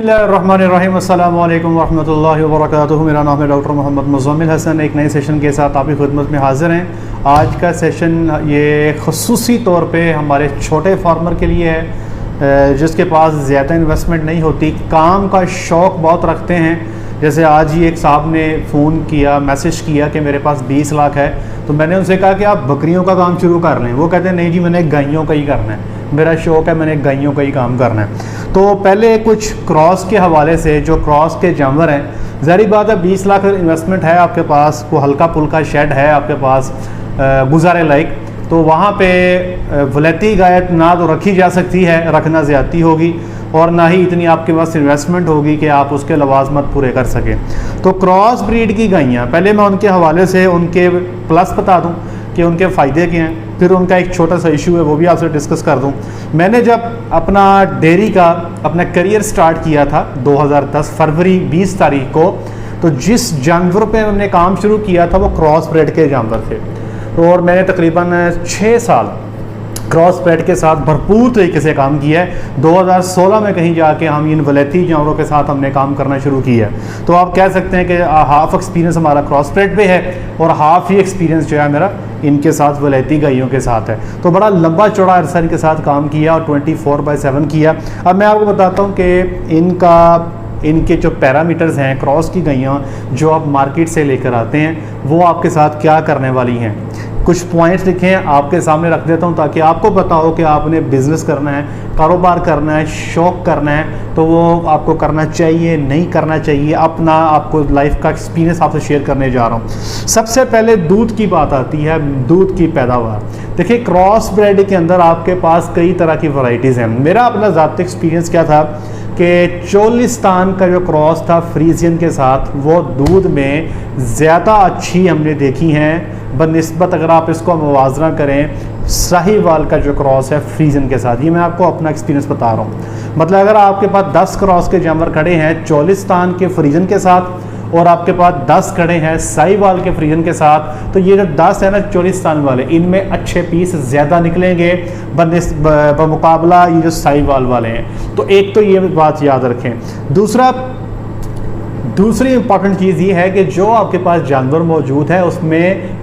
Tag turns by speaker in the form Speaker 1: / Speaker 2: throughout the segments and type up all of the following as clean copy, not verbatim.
Speaker 1: बिस्मिल्लाहिर्रहमानिर्रहीम अस्सलामु अलैकुम वरहमतुल्लाहि वबरकातुहू। मेरा नाम है डॉक्टर मोहम्मद मुज़म्मिल हसन। एक नए सेशन के साथ आपकी खिदमत में हाज़िर हैं। आज का सेशन ये ख़ुसूसी तौर पे हमारे छोटे फार्मर के लिए है जिसके पास ज़्यादा इन्वेस्टमेंट नहीं होती, काम का शौक़ बहुत रखते हैं। जैसे आज ही एक साहब ने फ़ोन किया, मैसेज किया कि मेरे पास 20 लाख है, तो मैंने उनसे कहा कि आप बकरियों का काम शुरू कर लें। वो कहते हैं नहीं जी, मैंने गायों का ही करना है, मेरा शौक़ है, मैंने गायों का ही काम करना है। तो पहले कुछ क्रॉस के हवाले से, जो क्रॉस के जानवर हैं, ज़ाहिर बात है 20 लाख इन्वेस्टमेंट है आपके पास, को हल्का पुल्का शेड है आपके पास गुजारे लायक, तो वहाँ पे वलैती गाय ना तो रखी जा सकती है, रखना ज़्यादती होगी, और ना ही इतनी आपके पास इन्वेस्टमेंट होगी कि आप उसके लवाजमत पूरे कर सकें। तो क्रॉस ब्रीड की गायें, पहले मैं उनके हवाले से उनके प्लस बता दूं कि उनके फ़ायदे क्या हैं, फिर उनका एक छोटा सा इशू है वो भी आपसे डिस्कस कर दूं। मैंने जब अपना डेयरी का अपना करियर स्टार्ट किया था 2010 फरवरी 20 तारीख को, तो जिस जानवर पे मैंने काम शुरू किया था वो क्रॉस ब्रीड के जानवर थे। तो और मैंने तकरीबन 6 साल क्रॉस ब्रीड के साथ भरपूर तरीके से काम किया है। 2016 में कहीं जाके हम इन वलैती जानवरों के साथ हमने काम करना शुरू किया है। तो आप कह सकते हैं कि हाफ एक्सपीरियंस हमारा क्रॉस ब्रीड पे है और हाफ ही एक्सपीरियंस जो है मेरा इनके साथ वलैती गायों के साथ है। तो बड़ा लंबा चौड़ा अरसा इनके साथ काम किया और 24/7 किया। अब मैं आपको बताता हूँ कि इनके जो पैरामीटर्स हैं क्रॉस की गायें जो आप मार्केट से लेकर आते हैं वो आपके साथ क्या करने वाली हैं। कुछ पॉइंट्स लिखे हैं आपके सामने रख देता हूं ताकि आपको पता हो कि आपने बिज़नेस करना है, कारोबार करना है, शौक़ करना है, तो वो आपको करना चाहिए नहीं करना चाहिए। अपना आपको लाइफ का एक्सपीरियंस आपसे शेयर करने जा रहा हूँ। सबसे पहले दूध की बात आती है, दूध की पैदावार। देखिए क्रॉस ब्रीड के अंदर आपके पास कई तरह की वैरायटीज़ हैं। मेरा अपना ज़ाती एक्सपीरियंस क्या था कि चोलिस्तान का जो क्रॉस था फ्रीजियन के साथ, वो दूध में ज़्यादा अच्छी हमने देखी हैं बनिस्बत, अगर आप इसको मुवाजना करें साहिवाल का जो क्रॉस है फ्रीजियन के साथ। ये मैं आपको अपना एक्सपीरियंस बता रहा हूँ। मतलब अगर आपके पास 10 क्रॉस के जानवर खड़े हैं चोलिस्तान के फ्रीजियन के साथ और आपके पास 10 खड़े हैं साहिवाल के फ्रीजियन के साथ, तो ये जो 10 है ना चोलिस्तान वाले, इनमें अच्छे पीस ज़्यादा निकलेंगे बमुकाबला ये जो साहिवाल वाले हैं। तो एक तो ये बात याद रखें। दूसरी इंपॉर्टेंट चीज़ ये है कि जो आपके पास जानवर मौजूद है उसमें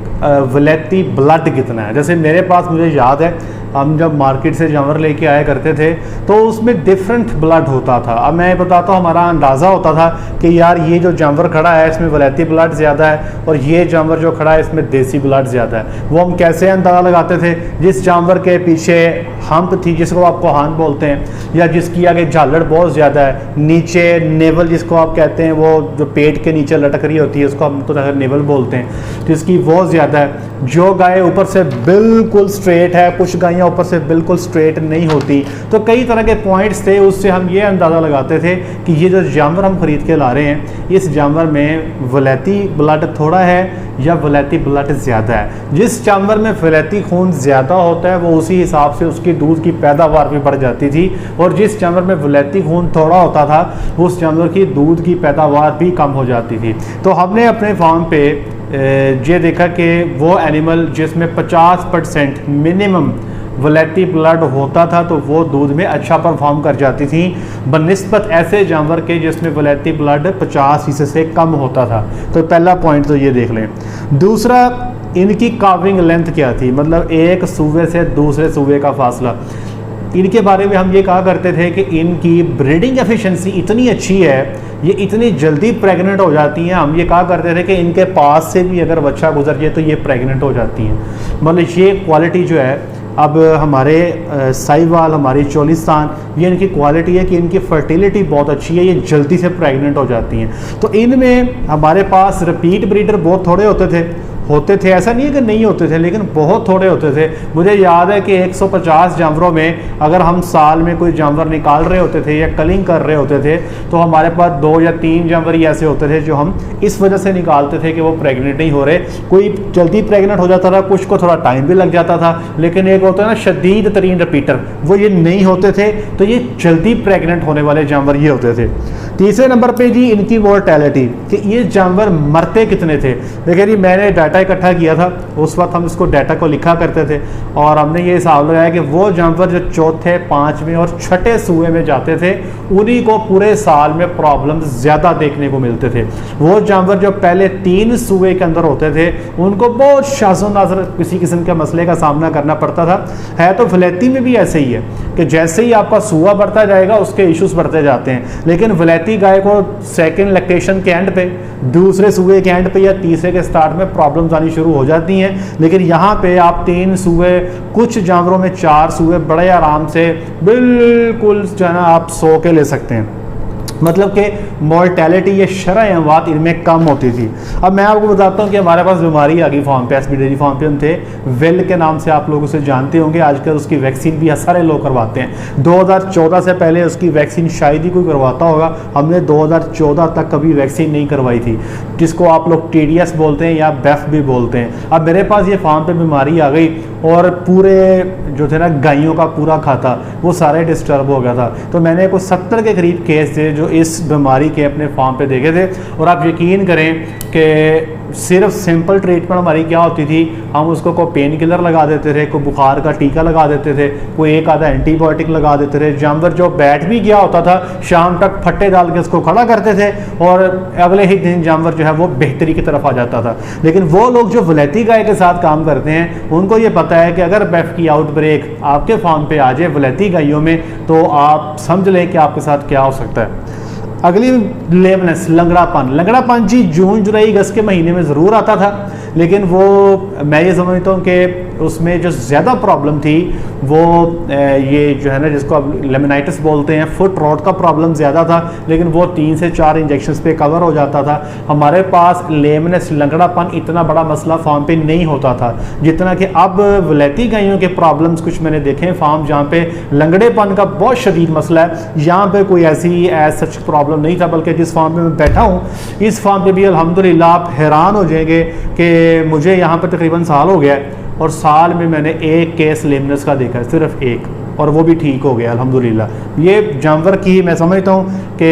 Speaker 1: वलैती ब्लड कितना है। जैसे मेरे पास, मुझे याद है हम जब मार्केट से जानवर लेके आया करते थे तो उसमें डिफरेंट ब्लड होता था। अब मैं बताता हूँ, हमारा अंदाज़ा होता था कि यार ये जो जानवर खड़ा है इसमें वलैती ब्लड ज़्यादा है और ये जानवर जो खड़ा है इसमें देसी ब्लड ज़्यादा है। वो हम कैसे अंदाज़ा लगाते थे? जिस जानवर के पीछे हम्प थी, जिसको आप कोहान बोलते हैं, या जिसकी आगे झालड़ बहुत ज़्यादा है, नीचे नेवल जिसको आप कहते हैं, वो जो पेट के नीचे लटक रही होती है उसको हम तो नेवल बोलते हैं, जिसकी वो ज़्यादा है। जो गाय ऊपर से बिल्कुल स्ट्रेट है, कुछ गायें ऊपर से बिल्कुल स्ट्रेट नहीं होती। तो कई तरह के पॉइंट्स थे, उससे हम ये अंदाज़ा लगाते थे कि ये जो जानवर हम खरीद के ला रहे हैं इस जानवर में वलैती ब्लड थोड़ा है या वलैती ब्लड ज़्यादा है। जिस जानवर में वलैती खून ज़्यादा होता है वो उसी हिसाब से उसकी दूध की पैदावार भी बढ़ जाती थी, और जिस जानवर में वलैती खून थोड़ा होता था उस जानवर की दूध की पैदावार भी कम हो जाती थी। तो हमने अपने फार्म पे ये देखा कि वो एनिमल जिसमें 50% मिनिमम वलैती ब्लड होता था तो वो दूध में अच्छा परफॉर्म कर जाती थी बनिस्बत ऐसे जानवर के जिसमें वलैती ब्लड 50% से कम होता था। तो पहला पॉइंट तो ये देख लें। दूसरा, इनकी काविंग लेंथ क्या थी, मतलब एक सूबे से दूसरे सूबे का फासला। इनके बारे में हम ये कहा करते थे कि इनकी ब्रीडिंग एफिशिएंसी इतनी अच्छी है, ये इतनी जल्दी प्रेग्नेंट हो जाती हैं। हम ये कहा करते थे कि इनके पास से भी अगर बच्चा गुजर जाए तो ये प्रेग्नेंट हो जाती हैं। मतलब ये क्वालिटी जो है, अब हमारे साहिवाल, हमारी चोलिस्तान, ये इनकी क्वालिटी है कि इनकी फर्टिलिटी बहुत अच्छी है, ये जल्दी से प्रेग्नेंट हो जाती हैं। तो इनमें हमारे पास रिपीट ब्रीडर बहुत थोड़े होते थे, ऐसा नहीं है कि नहीं होते थे, लेकिन बहुत थोड़े होते थे। मुझे याद है कि 150 जानवरों में अगर हम साल में कोई जानवर निकाल रहे होते थे या कलिंग कर रहे होते थे तो हमारे पास 2 या 3 जानवर ही ऐसे होते थे जो हम इस वजह से निकालते थे कि वो प्रेग्नेंट नहीं हो रहे। कोई जल्दी प्रेग्नेंट हो जाता था, कुछ को थोड़ा टाइम भी लग जाता था, लेकिन एक होता है ना शदीद तरीन रिपीटर, वो ये नहीं होते थे, तो ये जल्दी प्रेग्नेंट होने वाले जानवर ये होते थे। तीसरे नंबर पे जी इनकी मोर्टेलिटी, कि ये जानवर मरते कितने थे। देखिए जी मैंने डाटा इकट्ठा किया था, उस वक्त हम इसको डाटा को लिखा करते थे और हमने ये हिसाब लगाया कि वो जानवर जो चौथे, पाँचवें और छठे सूए में जाते थे उन्हीं को पूरे साल में प्रॉब्लम ज़्यादा देखने को मिलते थे। वो जानवर जो पहले 3 सूए के अंदर होते थे उनको बहुत शाज़ो नाज़र किसी किस्म के मसले का सामना करना पड़ता था। है तो वलैती में भी ऐसे ही है कि जैसे ही आपका सूआ बढ़ता जाएगा उसके इश्यूज बढ़ते जाते हैं, लेकिन वलैती गाय को सेकंड लैक्टेशन के एंड पे, दूसरे सूए के एंड पे या तीसरे के स्टार्ट में प्रॉब्लम्स आनी शुरू हो जाती हैं। लेकिन यहाँ पे आप 3 सूए, कुछ जानवरों में 4 सूए बड़े आराम से बिल्कुल जो है ना आप सो के ले सकते हैं। मतलब कि मोर्टेलिटी ये शरह अमवात इनमें कम होती थी। अब मैं आपको बताता हूँ कि हमारे पास बीमारी आ गई फार्म पे, एसबी डेयरी फार्म पे हम थे, वेल के नाम से आप लोग उसे जानते होंगे। आजकल उसकी वैक्सीन भी सारे लोग करवाते हैं। 2014 से पहले उसकी वैक्सीन शायद ही कोई करवाता होगा, हमने 2014 तक कभी वैक्सीन नहीं करवाई थी, जिसको आप लोग TDS बोलते हैं या BEF भी बोलते हैं। अब मेरे पास ये फार्म पे बीमारी आ गई और पूरे जो थे ना गायों का पूरा खाता वो सारे डिस्टर्ब हो गया था। तो मैंने कुछ 70 के करीब केस थे जो इस बीमारी के अपने फार्म पे देखे थे। और आप यकीन करें कि सिर्फ सिंपल ट्रीटमेंट हमारी क्या होती थी, हम उसको कोई पेन किलर लगा देते थे, कोई बुखार का टीका लगा देते थे, कोई एक आधा एंटीबायोटिक लगा देते थे। जानवर जो बैठ भी गया होता था शाम तक फट्टे डाल के उसको खड़ा करते थे और अगले ही दिन जानवर जो है वो बेहतरी की तरफ आ जाता था। लेकिन वो लोग जो वलैती गाय के साथ काम करते हैं उनको ये पता है कि अगर BEF की आउटब्रेक आपके फार्म पे आ जाए वलैती गायों में तो आप समझ लें कि आपके साथ क्या हो सकता है। अगली लेमनेस, लंगड़ापन जी जून जुलाई अगस्त के महीने में ज़रूर आता था, लेकिन वो मैं ये समझता हूँ कि उसमें जो ज़्यादा प्रॉब्लम थी वो ये जो है ना जिसको अब लेमिनाइटिस बोलते हैं, फुट रॉट का प्रॉब्लम ज़्यादा था, लेकिन वो 3 से 4 इंजेक्शंस पे कवर हो जाता था। हमारे पास लेमनेस, लंगड़ापन इतना बड़ा मसला फार्म पे नहीं होता था जितना कि अब वलैती गायों के प्रॉब्लम्स कुछ मैंने देखे हैं फार्म जहाँ पे लंगड़ेपन का बहुत शदीद मसला है। यहाँ पे कोई ऐसी सच प्रॉब्लम नहीं था, बल्कि जिस फार्म पे मैं बैठा हूँ इस फार्म पे भी अल्हम्दुलिल्लाह आप हैरान हो जाएंगे कि मुझे यहाँ पे तकरीबन साल हो गया है और साल में मैंने 1 केस लेमनेस का देखा है, सिर्फ 1, और वो भी ठीक हो गया अल्हम्दुलिल्लाह। ये जानवर की मैं समझता हूँ कि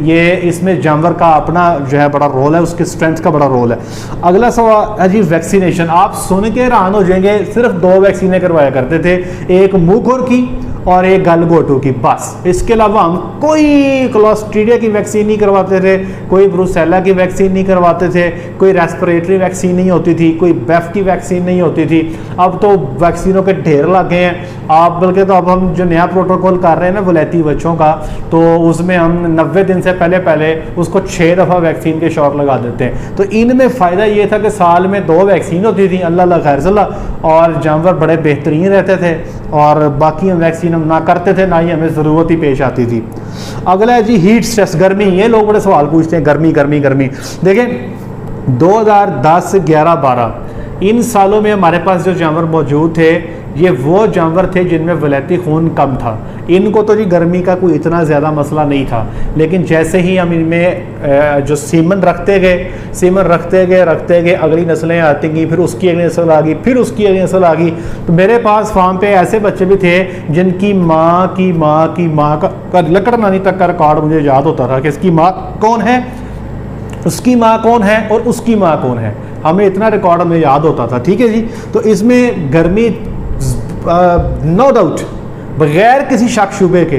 Speaker 1: ये इसमें जानवर का अपना जो है बड़ा रोल है, उसके स्ट्रेंथ का बड़ा रोल है। अगला सवाल है जी वैक्सीनेशन। आप सुन के हैरान हो जाएंगे, सिर्फ 2 वैक्सीनें करवाया करते थे, एक मुँह खुर की और एक गलगोटू की, बस। इसके अलावा हम कोई क्लोस्ट्रीडिया की वैक्सीन नहीं करवाते थे, कोई ब्रूसेला की वैक्सीन नहीं करवाते थे, कोई रेस्पिरेटरी वैक्सीन नहीं होती थी, कोई BEF की वैक्सीन नहीं होती थी। अब तो वैक्सीनों के ढेर लग गए हैं। आप बल्कि तो अब हम जो नया प्रोटोकॉल कर रहे हैं ना वलैती बच्चों का, तो उसमें हम 90 दिन से पहले उसको 6 दफ़ा वैक्सीन के शॉट लगा देते हैं। तो इनमें फ़ायदा ये था कि साल में 2 वैक्सीन होती थी, अल्लाह खैर सल्ला, और जानवर बड़े बेहतरीन रहते थे और बाकी हम वैक्सीन हम ना करते थे, ना ही हमें ज़रूरत ही पेश आती थी। अगला है जी हीट स्ट्रेस, गर्मी। ये लोग बड़े सवाल पूछते हैं, गर्मी। देखें 2010, 11, 12 इन सालों में हमारे पास जो जानवर मौजूद थे ये वो जानवर थे जिनमें वलैती खून कम था। इनको तो जी गर्मी का कोई इतना ज़्यादा मसला नहीं था, लेकिन जैसे ही हम इनमें जो सीमन रखते गए अगली नस्लें आती गई, फिर उसकी अगली नस्ल आ गई, फिर उसकी अगली नस्ल आ गई। तो मेरे पास फार्म पे ऐसे बच्चे भी थे जिनकी माँ का लकड़ नानी तक का रिकॉर्ड मुझे याद होता था कि इसकी माँ कौन है, उसकी माँ कौन है और उसकी माँ कौन है। हमें इतना रिकॉर्ड हमें याद होता था, ठीक है जी। तो इसमें गर्मी नो डाउट, बगैर किसी शक शुबे के,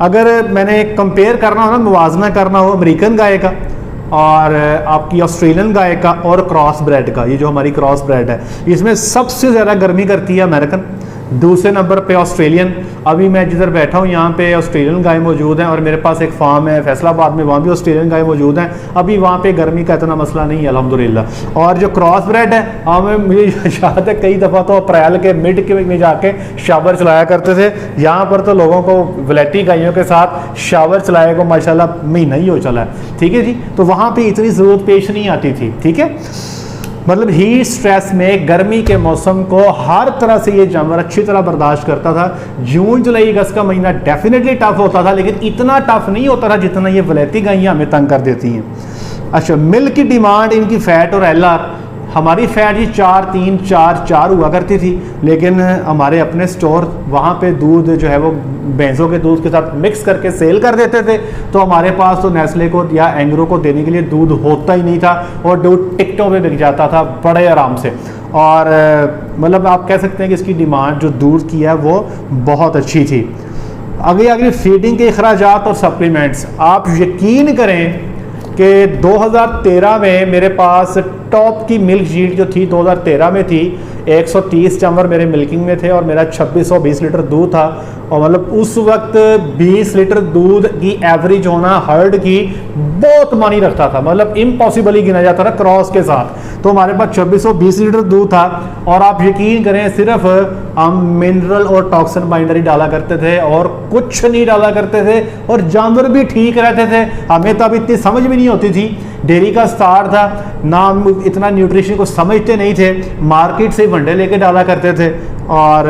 Speaker 1: अगर मैंने कंपेयर करना हो ना, मुवाजना करना हो अमेरिकन गाय का और आपकी ऑस्ट्रेलियन गाय का और क्रॉस ब्रेड का, ये जो हमारी क्रॉस ब्रेड है इसमें सबसे ज़्यादा गर्मी करती है अमेरिकन, दूसरे नंबर पे ऑस्ट्रेलियन। अभी मैं जिधर बैठा हूँ यहाँ पे ऑस्ट्रेलियन गाय मौजूद हैं और मेरे पास एक फार्म है फैसलाबाद में, वहाँ भी ऑस्ट्रेलियन गाय मौजूद हैं। अभी वहाँ पे गर्मी का इतना मसला नहीं है अल्हम्दुलिल्लाह। और जो क्रॉस ब्रेड है, हमें मुझे याद है कई दफ़ा तो अप्रैल के मिड के में जाके शावर चलाया करते थे। यहाँ पर तो लोगों को वलैती गायों के साथ शावर चलाए को माशाल्लाह महीना ही हो चला है, ठीक है जी। तो वहाँ पर इतनी ज़रूरत पेश नहीं आती थी, ठीक है। मतलब हीट स्ट्रेस में गर्मी के मौसम को हर तरह से ये जानवर अच्छी तरह बर्दाश्त करता था। जून जुलाई अगस्त का महीना डेफिनेटली टफ होता था, लेकिन इतना टफ नहीं होता था जितना ये वलैती गायें हमें तंग कर देती हैं। अच्छा, मिल्क की डिमांड, इनकी फैट और LR हमारी फैट जी 4-3-4-4 हुआ करती थी, लेकिन हमारे अपने स्टोर वहाँ पे दूध जो है वो भैंसों के दूध के साथ मिक्स करके सेल कर देते थे। तो हमारे पास तो नेस्ले को या एंग्रो को देने के लिए दूध होता ही नहीं था और दूध टिकटों में बिक जाता था बड़े आराम से। और मतलब आप कह सकते हैं कि इसकी डिमांड जो दूध की है वो बहुत अच्छी थी। अगली फीडिंग के अखराजात और सप्लीमेंट्स, आप यकीन करें कि 2013 में मेरे पास टॉप की मिल्क यील्ड जो थी 2013 में थी 130 जानवर मेरे मिल्किंग में थे और मेरा 2620 लीटर दूध था। और मतलब उस वक्त 20 लीटर दूध की एवरेज होना हर्ड की बहुत मानी रखता था, मतलब इम्पॉसिबल ही गिना जाता था क्रॉस के साथ। तो हमारे पास 2620 लीटर दूध था और आप यकीन करें सिर्फ हम मिनरल और टॉक्सिन बाइंडर ही डाला करते थे और कुछ नहीं डाला करते थे और जानवर भी ठीक रहते थे। हमें तो अब इतनी समझ भी नहीं होती थी, डेयरी का स्टार था ना, हम इतना न्यूट्रिशन को समझते नहीं थे, मार्केट से वनडे लेके डाला करते थे और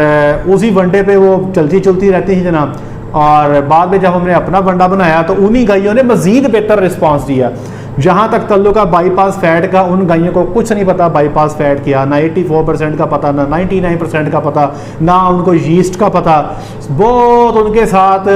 Speaker 1: उसी वनडे पे वो चलती रहती थी जनाब। और बाद में जब हमने अपना वंडा बनाया तो उन्हीं गायों ने मजीद बेहतर रिस्पांस दिया। जहाँ तक तल्लुक का बाईपास फैट का, उन गायों को कुछ नहीं पता बाईपास फैट किया, ना 84% का पता, ना 99% का पता, ना उनको यीस्ट का पता। बहुत उनके साथ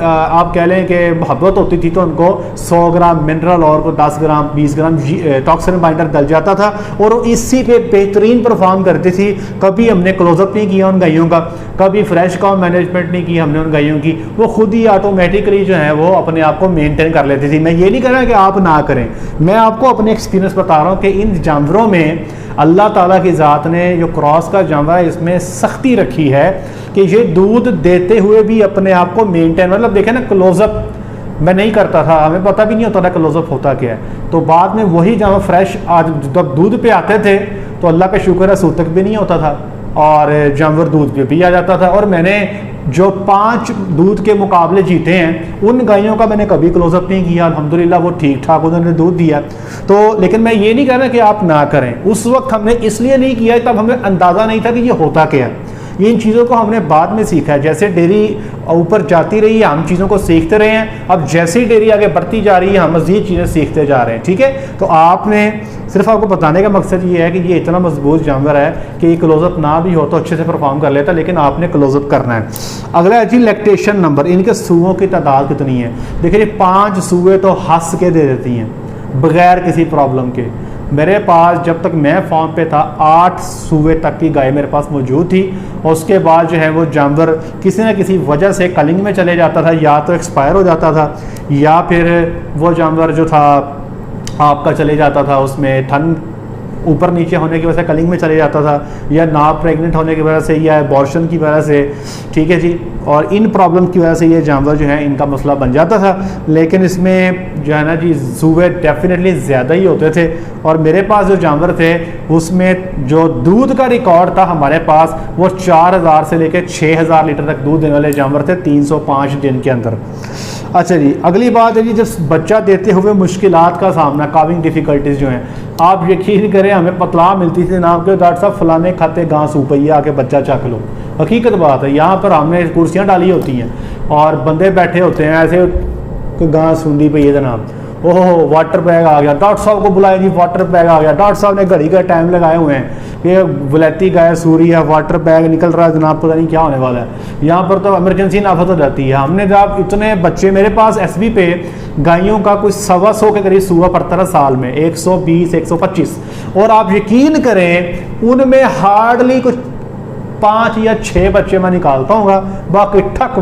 Speaker 1: आप कह लें कि मोहब्बत होती थी तो उनको 100 ग्राम मिनरल और 10 ग्राम 20 ग्राम टॉक्सिन बाइंडर डल जाता था और इसी पे बेहतरीन परफॉर्म करती थी। कभी हमने क्लोजअप नहीं किया उन गायों का, कभी फ्रेश काउ मैनेजमेंट नहीं की हमने उन गायों की, वो खुद ही ऑटोमेटिकली जो है वो अपने आप को मेनटेन कर लेती थी। मैं ये नहीं कह रहा कि आप ना करें, मैं आपको अपने एक्सपीरियंस बता रहा हूं कि इन जानवरों में अल्लाह ताला की ज़ात ने जो क्रॉस का जानवर है इसमें सख्ती रखी है कि ये दूध देते हुए भी अपने आप को मेंटेन, मतलब देखें ना क्लोजअप मैं नहीं करता था, हमें पता भी नहीं होता था क्लोजअप होता क्या है। तो बाद में वही जानवर फ्रेश आज जब दूध पे आते थे तो अल्लाह का शुक्र है सूतक भी नहीं होता था और जानवर दूध पे भी आ जाता था। और मैंने जो 5 दूध के मुकाबले जीते हैं उन गायों का मैंने कभी क्लोजअप नहीं किया, अल्हम्दुलिल्लाह वो ठीक ठाक उन्होंने दूध दिया। तो लेकिन मैं ये नहीं कह रहा कि आप ना करें, उस वक्त हमने इसलिए नहीं किया तब हमें अंदाज़ा नहीं था कि ये होता क्या है। ये इन चीज़ों को हमने बाद में सीखा है, जैसे डेयरी ऊपर जाती रही है हम चीज़ों को सीखते रहे हैं। अब जैसे ही डेयरी आगे बढ़ती जा रही है हम मज़ीद चीज़ें सीखते जा रहे हैं, ठीक है। तो आपने सिर्फ आपको बताने का मकसद ये है कि ये इतना मजबूत जानवर है कि ये क्लोजअप ना भी हो तो अच्छे से परफॉर्म कर लेता, लेकिन आपने क्लोजअप करना है। अगला है जी लैक्टेशन नंबर, इनके सूओं की तादाद कितनी है। देखिए 5 सूए तो हंस के दे देती हैं बगैर किसी प्रॉब्लम के। मेरे पास जब तक मैं फार्म पे था 8 सूबे तक की गाय मेरे पास मौजूद थी और उसके बाद जो है वो जानवर किसी न किसी वजह से कलिंग में चले जाता था, या तो एक्सपायर हो जाता था या फिर वो जानवर जो था आपका चले जाता था उसमें ठंड ऊपर नीचे होने की वजह से कलिंग में चले जाता था, या ना प्रेग्नेंट होने की वजह से या एबॉर्शन की वजह से, ठीक है जी। और इन प्रॉब्लम की वजह से ये जानवर जो है इनका मसला बन जाता था। लेकिन इसमें जो है ना जी सूबे डेफिनेटली ज़्यादा ही होते थे और मेरे पास जो जानवर थे उसमें जो दूध का रिकॉर्ड था हमारे पास वो 4000 से लेकर 6000 लीटर तक दूध देने वाले जानवर थे 305 दिन के अंदर। अच्छा जी, अगली बात है जी जब बच्चा देते हुए मुश्किलात का सामना, काविंग डिफ़िकल्टीज़ जो हैं, आप यकीन करें हमें पतला मिलती थी नाम के डॉक्टर साहब फलाने खाते घास ऊपैया आके बच्चा चख लो। हकीकत बात है, यहाँ पर हमने कुर्सियाँ डाली होती हैं और बंदे बैठे होते हैं ऐसे घास सूंडी पे, ये जनाब ओहो वाटर बैग आ गया, डॉक्टर साहब को बुलाया जी वाटर बैग आ गया। डॉक्टर साहब ने घड़ी का टाइम लगाए हुए हैं, ये वलैती गाय सूरी है, वाटर बैग निकल रहा है जनाब, पता नहीं क्या होने वाला है। यहाँ पर तो इमरजेंसी नाफत हो जाती है। हमने जब इतने बच्चे मेरे पास एसबी पे गायों का कुछ 125 के करीब सूआ पड़ता था साल में, 120 125, और आप यकीन करें उनमें हार्डली कुछ 5 या 6 बच्चे मैं निकालता हूँ, बाकी ठक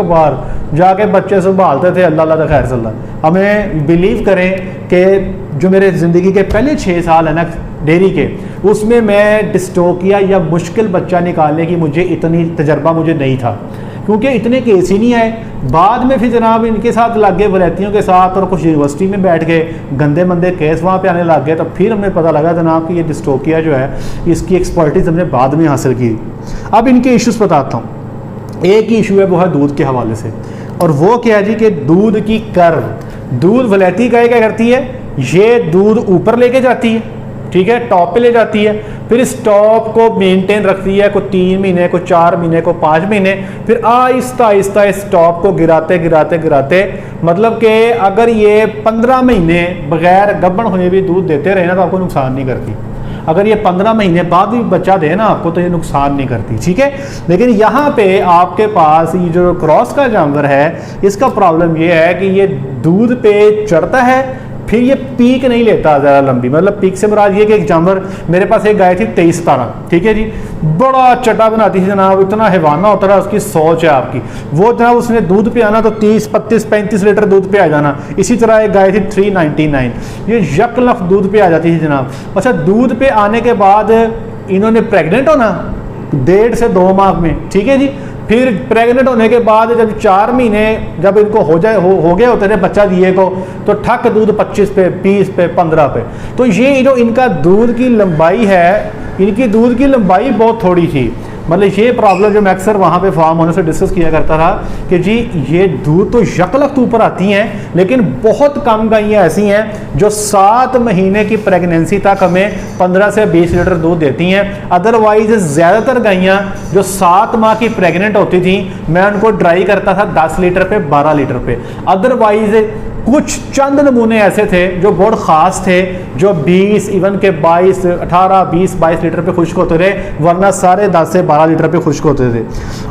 Speaker 1: बार जाके बच्चे संभालते थे। अल्लाह अल्लाह खैर सल्ला। हमें बिलीव करें कि जो मेरे ज़िंदगी के पहले 6 साल है ना डेयरी के, उसमें मैं डिस्टोकिया या मुश्किल बच्चा निकालने की मुझे इतनी तजर्बा मुझे नहीं था, क्योंकि इतने केस ही नहीं आए। बाद में फिर जनाब इनके साथ लग गए वलैतियों के साथ और कुछ यूनिवर्सिटी में बैठ गए, गंदे मंदे केस वहाँ पे आने लग गए। तो फिर हमें पता लगा जनाब कि ये डिस्टोकिया जो है इसकी एक्सपर्टीज हमने बाद में हासिल की। अब इनके इश्यूज़ बताता हूँ। एक ही इशू है वो है दूध के हवाले से, और वो क्या है जी कि दूध की कर्व, दूध वलैती गाय क्या करती है, ये दूध ऊपर लेके जाती है ठीक है, टॉप पे ले जाती है, फिर इस टॉप को मेंटेन रखती है, को 3 महीने, को 4 महीने, को 5 महीने, फिर आहिस्ता आहिस्ता इस टॉप को गिराते गिराते गिराते, मतलब कि अगर ये 15 महीने बगैर गब्बन हुए भी दूध देते रहे ना तो आपको नुकसान नहीं करती। अगर ये 15 महीने बाद भी बच्चा दे ना आपको तो ये नुकसान नहीं करती, ठीक है। लेकिन यहाँ पे आपके पास ये जो क्रॉस का जानवर है इसका प्रॉब्लम ये है कि ये दूध पे चढ़ता है, फिर ये पीक नहीं लेता ज़्यादा लंबी, मतलब पीक से मुराद ये कि एक जानवर, मेरे पास एक गाय थी 23-17, ठीक है जी, बड़ा चटा बनाती थी जनाब, इतना हैवाना होता था, उसकी सोच है आपकी, वो जनाब उसने दूध पे आना तो 30, 35, 35 लीटर दूध पे आ जाना। इसी तरह एक गाय थी 399, ये यकलफ दूध पे आ जाती थी जनाब। अच्छा, दूध पे आने के बाद इन्होंने प्रेग्नेंट होना 1.5 से 2 माह में, ठीक है जी। फिर प्रेग्नेंट होने के बाद जब 4 महीने जब इनको हो गए होते थे बच्चा दिए को, तो ठक दूध 25 पे, 20 पे, 15 पे। तो ये जो इनका दूध की लंबाई है, इनकी दूध की लंबाई बहुत थोड़ी थी। मतलब ये प्रॉब्लम जो मैं अक्सर वहाँ पे फार्म होने से डिस्कस किया करता था कि जी ये दूध तो यकलख्त ऊपर आती हैं, लेकिन बहुत कम गायें ऐसी हैं जो 7 महीने की प्रेगनेंसी तक हमें 15 से 20 लीटर दूध देती हैं। अदरवाइज ज़्यादातर गायें जो 7 माह की प्रेग्नेंट होती थी मैं उनको ट्राई करता था 10 लीटर पे, 12 लीटर पे। अदरवाइज कुछ चंद नमूने ऐसे थे जो बहुत ख़ास थे, जो 20, इवन के 22, 18, 20, 22 लीटर पे खुश्क होते थे, वरना सारे 10 से 12 लीटर पे खुश्क होते थे।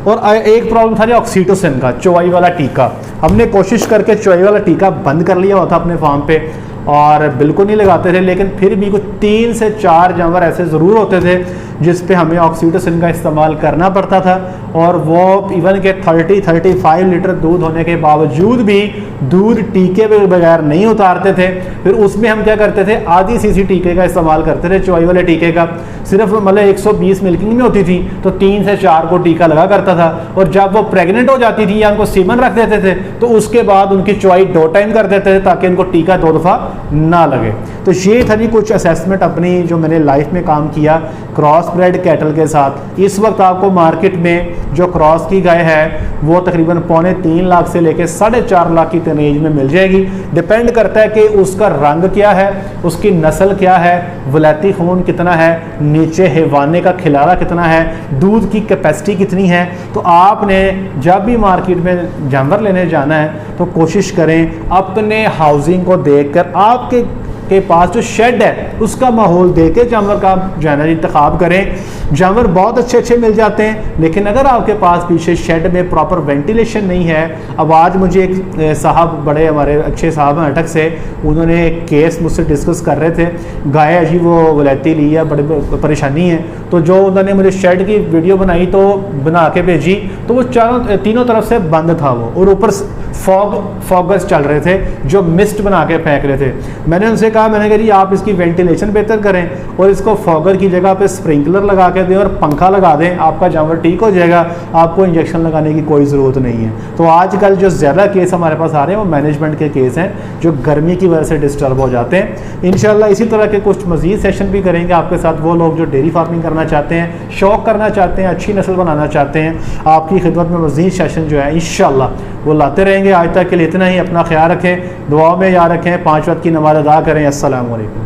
Speaker 1: और एक प्रॉब्लम था ऑक्सीटोसिन का, चौवाई वाला टीका। हमने कोशिश करके चौवाई वाला टीका बंद कर लिया हुआ था अपने फार्म पे और बिल्कुल नहीं लगाते थे, लेकिन फिर भी कुछ 3 से 4 जानवर ऐसे ज़रूर होते थे जिस पे हमें ऑक्सीटोसिन का इस्तेमाल करना पड़ता था, और वो इवन के 30-35 लीटर दूध होने के बावजूद भी दूध टीके के बगैर नहीं उतारते थे। फिर उसमें हम क्या करते थे, आधी सीसी टीके का इस्तेमाल करते थे, चौवाई वाले टीके का। सिर्फ मतलब 120 मिल्किंग में होती थी तो 3 से 4 को टीका लगा करता था, और जब वो प्रेग्नेंट हो जाती थी या उनको सीमन रख देते थे तो उसके बाद उनकी चौवाई 2 टाइम कर देते थे ताकि उनको टीका 2 दफ़ा ना लगे। तो ये था जी कुछ असेसमेंट अपनी जो मैंने लाइफ में काम किया क्रॉस ब्रेड कैटल के साथ। इस वक्त आपको मार्केट में जो क्रॉस की गाय है वो तकरीबन 2.25 लाख से लेकर 4.5 लाख की रेंज में मिल जाएगी। डिपेंड करता है कि उसका रंग क्या है, उसकी नस्ल क्या है, वलैती खून कितना है, नीचे हैवाने का खिलारा कितना है, दूध की कैपेसिटी कितनी है। तो आपने जब भी मार्केट में जानवर लेने जाना है तो कोशिश करें अपने हाउसिंग को देखकर, आपके पास जो शेड है उसका माहौल देख के जानवर का जाना इंतखाब करें। जानवर बहुत अच्छे अच्छे मिल जाते हैं, लेकिन अगर आपके पास पीछे शेड में प्रॉपर वेंटिलेशन नहीं है। अब आज मुझे एक साहब, बड़े हमारे अच्छे साहब हैं अटक से, उन्होंने एक केस मुझसे डिस्कस कर रहे थे, गाय अजी वो वलैती ली है, बड़ी परेशानी है। तो जो उन्होंने मुझे शेड की वीडियो बनाई तो बना के भेजी, तो वो तीनों तरफ से बंद था वो, और ऊपर फॉगस चल रहे थे जो मिस्ट बना के फेंक रहे थे। मैंने उनसे कहा, मैंने कहा जी आप इसकी वेंटिलेशन बेहतर करें और इसको फॉगर की जगह पे स्प्रिंकलर लगा के दें और पंखा लगा दें, आपका जानवर ठीक हो जाएगा, आपको इंजेक्शन लगाने की कोई ज़रूरत नहीं है। तो आजकल जो ज़्यादा केस हमारे पास आ रहे हैं वो मैनेजमेंट के केस हैं जो गर्मी की वजह से डिस्टर्ब हो जाते हैं। इंशाल्लाह इसी तरह के कुछ मज़ीद सेशन भी करेंगे आपके साथ। वो लोग जो डेयरी फार्मिंग करना चाहते हैं, शौक़ करना चाहते हैं, अच्छी नस्ल बनाना चाहते हैं, आपकी खिदमत में मज़ीद सेशन जो है इंशाल्लाह वो लाते रहेंगे। आज तक के लिए इतना ही। अपना ख्याल रखें, दुआओं में याद रखें, 5 वक्त की नमाज़ अदा करें। अस्सलामु अलैकुम।